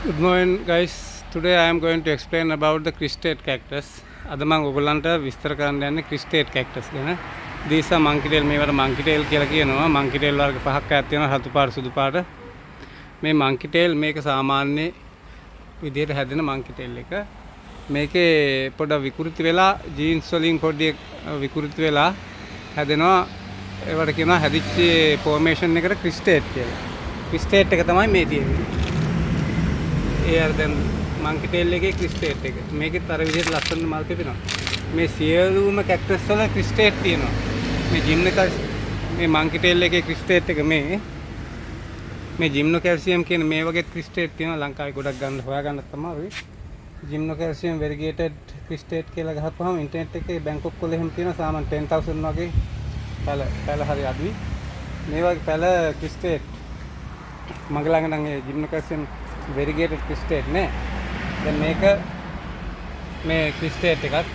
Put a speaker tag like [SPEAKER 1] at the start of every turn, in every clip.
[SPEAKER 1] Good morning guys. Today I am going to explain about the crustate cactus. අද මම ඔයගොල්ලන්ට විස්තර කරන්න යන්නේ crustate cactus ගැන. These are monkey tail. මේවට monkey tail කියලා කියනවා. Monkey tail වර්ග පහක් ඈත් තියෙනවා රතු පාට සුදු පාට. මේ monkey tail මේක සාමාන්‍ය විදිහට හැදෙන monkey tail එක. මේකේ පොඩ විකෘති වෙලා ජීන්ස් වලින් පොඩි විකෘති වෙලා හැදෙනවා. ඒවට කියනවා හැදිච්ච formation එකට crustate කියලා. crustate එක තමයි මේ තියෙන්නේ. එයාර දැන් monkey tail එකේ crustate එක. මේකෙත් අර විදිහට ලස්සන මල් තිබෙනවා. මේ සියලුම cactus වල crustate තියෙනවා. මේ gymnocalycium මේ monkey tail එකේ crustate එක මේ gymnocalycium කියන මේ වගේ crustate තියෙනවා. ලංකාවේ ගොඩක් ගන්න හොයාගන්න තමයි. gymnocalycium variegated crustate කියලා ගහපුවාම ඉන්ටර්නෙට් එකේ බැංකොක් වල එහෙම තියෙනවා. සාමාන්‍ය 10000 වගේ පැල හරි අඩුයි. මේ වගේ පැල crustate මගේ ළඟ නම් ඒ gymnocalycium variegated crustate නේ. දැන් මේ crustate එකක්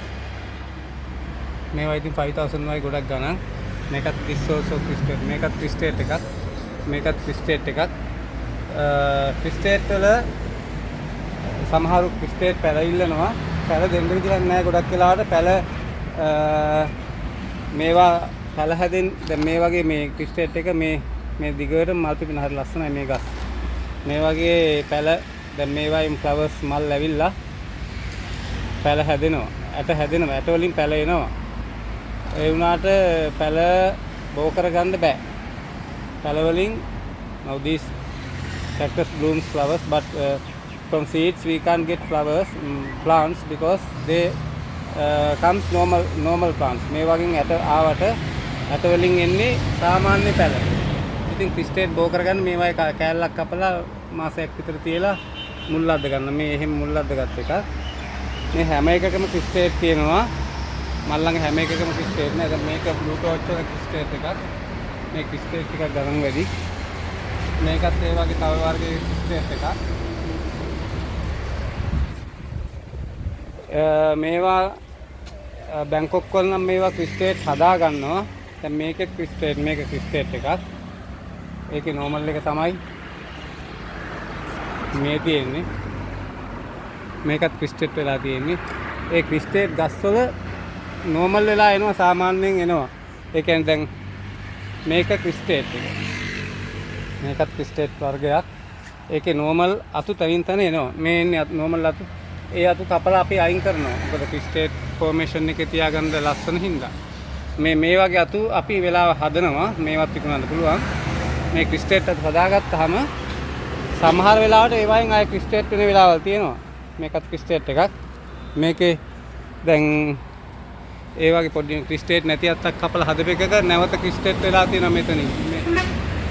[SPEAKER 1] මේවා ඉතින් 5000 වගේ ගොඩක් ගණන්. මේකත් this also crustate. මේකත් crustate එකක්. මේකත් crustate එකක්. crustate වල සමහරු crustate පැල ඉල්ලනවා. පැල දෙන්න විදිහක් නැහැ ගොඩක් වෙලාවට පැල මේවා පැල හැදෙන දැන් මේ වගේ මේ crustate එක මේ දිගට මල් පිපෙන හරි ලස්සනයි මේ ගස්. මේ වගේ පැල දැන් මේවායින් ෆ්ලවර්ස් මල් ඇවිල්ලා පැල හැදෙනවා. ඇට හැදෙනවා. ඇට වලින් පැල එනවා. ඒ වුණාට පැල බෝ කරගන්න බෑ. පැල වලින් now these cactus blooms flowers but from seeds we can't get flowers plants because they comes normal plants. මේ වගේ ඇට ආවට ඇට වලින් එන්නේ සාමාන්‍ය පැල. ඉතින් crustate බෝ කරගන්න මේවායි කෑල්ලක් කපලා මාසයක් විතර තියලා මුල් අද්ද ගන්න. මේ එහෙම මුල් අද්දගත් එකක්. මේ හැම එකකම crustate තියෙනවා. මල්ලංග හැම එකකම crustate නෑ. දැන් මේක blue torch වල crustate එකක්. මේ crustate ටිකක් ගණන් වැඩි. මේකත් ඒ වගේ තව වර්ගයේ crustate එකක්. මේවා බැංකොක් වල නම් මේවා crustate හදා ගන්නවා. දැන් මේකෙත් crustate මේක crustate එකක්. ඒකේ normal එක තමයි මේ තියෙන්නේ. මේකත් crustate වෙලා තියෙන්නේ. ඒ crustate ගස්වල normal වෙලා එනවා සාමාන්‍යයෙන් එනවා. ඒ කියන්නේ දැන් මේක crustate එක. මේකත් crustate වර්ගයක්. ඒකේ normal අතු තනින් තන එනවා. මේ එන්නේ normal අතු. ඒ අතු කපලා අපි අයින් කරනවා. මොකද crustate formation එකේ තියාගන්න ලස්සන හින්දා. මේ වගේ අතු අපි වෙලාව හදනවා. මේවත් විකුණන්න පුළුවන්. මේ crustate අතු හදාගත්තාම සමහර වෙලාවට ඒ වයින් ආයේ crustate වෙන වෙලාවල් තියෙනවා. මේකත් crustate එකක්. මේකේ දැන් ඒ වගේ පොඩි crustate නැති අත්තක් කපලා හදපෙකක නැවත crustate වෙලා තියෙනවා මෙතනින්.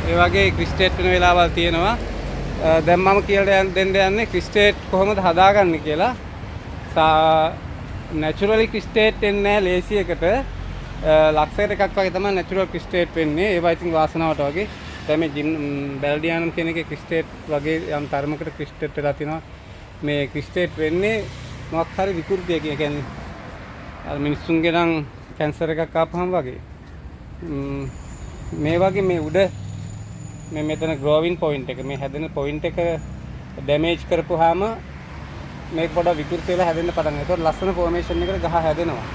[SPEAKER 1] ඒ වගේ crustate වෙන වෙලාවල් තියෙනවා. දැන් මම කියලා දෙන්න යන්නේ crustate කොහොමද හදාගන්නේ කියලා. naturally crustate වෙන්නේ නැහැ ලේසි එකට. ලක්ෂයකට එකක් වගේ තමයි natural crustate වෙන්නේ. ඒවා ඉතින් වාසනාවට වගේ. දැන් මේ බැල්ඩියානම් කියන එකේ crustate වගේ යම් තරමකට crustate වෙලා තිනවා. මේ crustate වෙන්නේ මොකක් හරි විකෘතියක. ඒ කියන්නේ අර මිනිස්සුන්ගේ නම් කැන්සර් එකක් ආපුවම වගේ. මේ වගේ මේ උඩ මේ මෙතන growing point එක මේ හැදෙන point එක damage කරපුවාම මේක පොඩ විකෘති වෙලා හැදෙන්න පටන් ගන්නවා. ඒතකොට ලස්සන formation එකකට ගහ හැදෙනවා.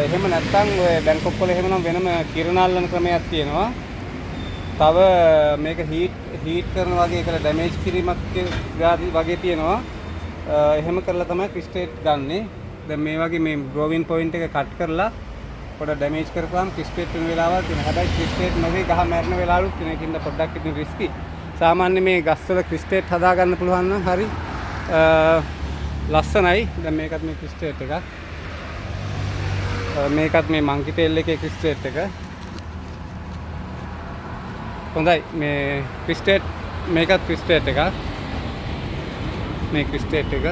[SPEAKER 1] එහෙම නැත්නම් ඔය බැංකොක් වල එහෙම නම් වෙනම කිරණාල්ලන ක්‍රමයක් තියෙනවා. තව මේක හීට් කරන වගේ ඒකට ඩැමේජ් කිරීමක් වගේ තියෙනවා. එහෙම කරලා තමයි crustate ගන්නෙ. දැන් මේ වගේ මේ growing point එක කට් කරලා පොඩ ඩැමේජ් කරපුවාම crustate වෙන වෙලාවල් තියෙනවා. හැබැයි crustate නොවේ ගහ මැරෙන වෙලාවලුත් තියෙන එකකින්ද පොඩ්ඩක් ඉතින් රිස්කි. සාමාන්‍ය මේ ගස්වල crustate හදා ගන්න පුළුවන් නම් හරි ලස්සනයි. දැන් මේකත් මේ crustate එකක්. මේකත් මේ monkey tail එකේ crustate එක. හොඳයි මේ crustate මේකත් crustate එකක්. මේ crustate එක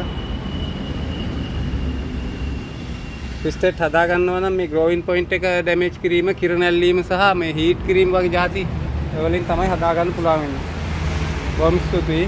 [SPEAKER 1] crustate හදා ගන්නවා නම් මේ growing point එක damage කිරීම, කිරණ ඇල්ලීම සහ මේ heat කිරීම වගේ જાති වලින් තමයි හදා ගන්න පුළුවන් වෙන්නේ. බොහොම ස්තුතියි.